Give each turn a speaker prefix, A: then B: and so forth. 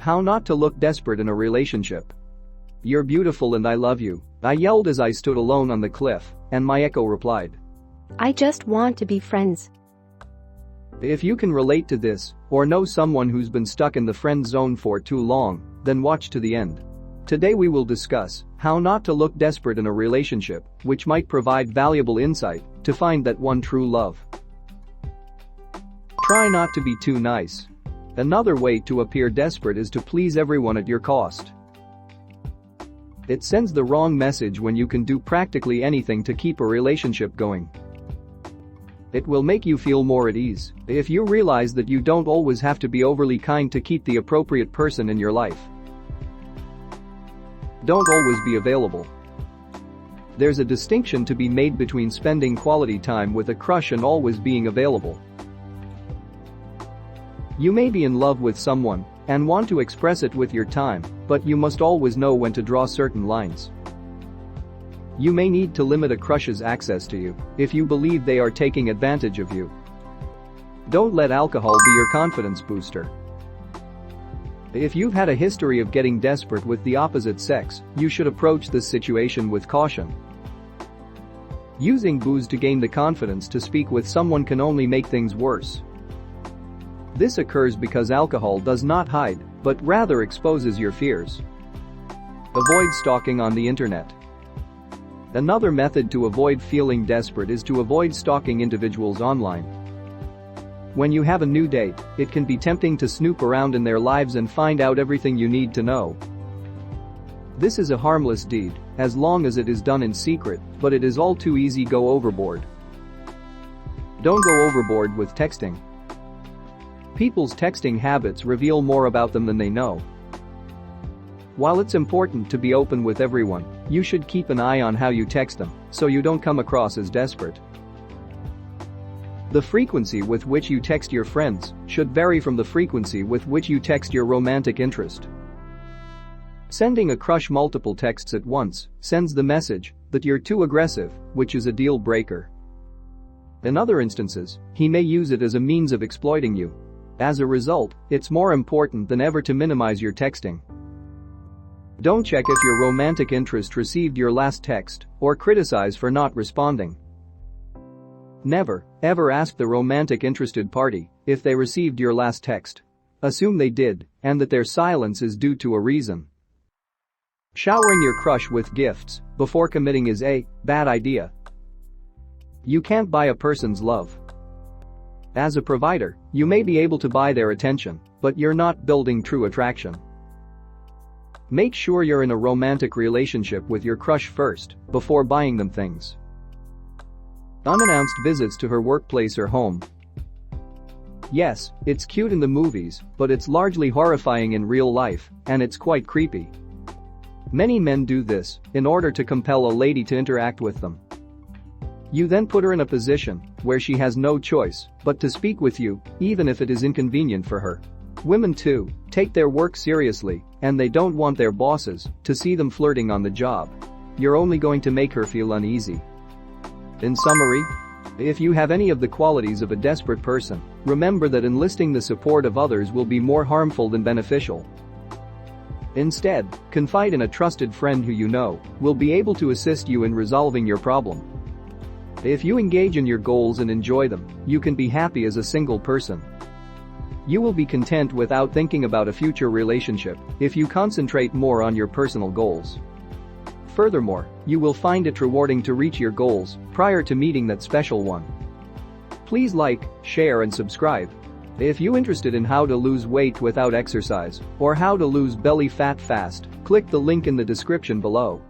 A: How not to look desperate in a relationship. You're beautiful and I love you, I yelled as I stood alone on the cliff, and my echo replied.
B: I just want to be friends.
A: If you can relate to this, or know someone who's been stuck in the friend zone for too long, then watch to the end. Today we will discuss how not to look desperate in a relationship, which might provide valuable insight to find that one true love. Try not to be too nice. Another way to appear desperate is to please everyone at your cost. It sends the wrong message when you can do practically anything to keep a relationship going. It will make you feel more at ease if you realize that you don't always have to be overly kind to keep the appropriate person in your life. Don't always be available. There's a distinction to be made between spending quality time with a crush and always being available. You may be in love with someone and want to express it with your time, but you must always know when to draw certain lines. You may need to limit a crush's access to you if you believe they are taking advantage of you. Don't let alcohol be your confidence booster. If you've had a history of getting desperate with the opposite sex, you should approach this situation with caution. Using booze to gain the confidence to speak with someone can only make things worse. This occurs because alcohol does not hide, but rather exposes your fears. Avoid stalking on the internet. Another method to avoid feeling desperate is to avoid stalking individuals online. When you have a new date, it can be tempting to snoop around in their lives and find out everything you need to know. This is a harmless deed, as long as it is done in secret, but it is all too easy to go overboard. Don't go overboard with texting. People's texting habits reveal more about them than they know. While it's important to be open with everyone, you should keep an eye on how you text them, so you don't come across as desperate. The frequency with which you text your friends should vary from the frequency with which you text your romantic interest. Sending a crush multiple texts at once sends the message that you're too aggressive, which is a deal breaker. In other instances, he may use it as a means of exploiting you. As a result, it's more important than ever to minimize your texting. Don't check if your romantic interest received your last text or criticize for not responding. Never, ever ask the romantic interested party if they received your last text. Assume they did and that their silence is due to a reason. Showering your crush with gifts before committing is a bad idea. You can't buy a person's love. As a provider, you may be able to buy their attention, but you're not building true attraction. Make sure you're in a romantic relationship with your crush first before buying them things. Unannounced visits to her workplace or home. Yes, it's cute in the movies, but it's largely horrifying in real life, and it's quite creepy. Many men do this in order to compel a lady to interact with them. You then put her in a position where she has no choice but to speak with you, even if it is inconvenient for her. Women too take their work seriously, and they don't want their bosses to see them flirting on the job. You're only going to make her feel uneasy. In summary, if you have any of the qualities of a desperate person, remember that enlisting the support of others will be more harmful than beneficial. Instead, confide in a trusted friend who you know will be able to assist you in resolving your problem. If you engage in your goals and enjoy them, you can be happy as a single person. You will be content without thinking about a future relationship if you concentrate more on your personal goals. Furthermore, you will find it rewarding to reach your goals prior to meeting that special one. Please like, share and subscribe. If you're interested in how to lose weight without exercise or how to lose belly fat fast, click the link in the description below.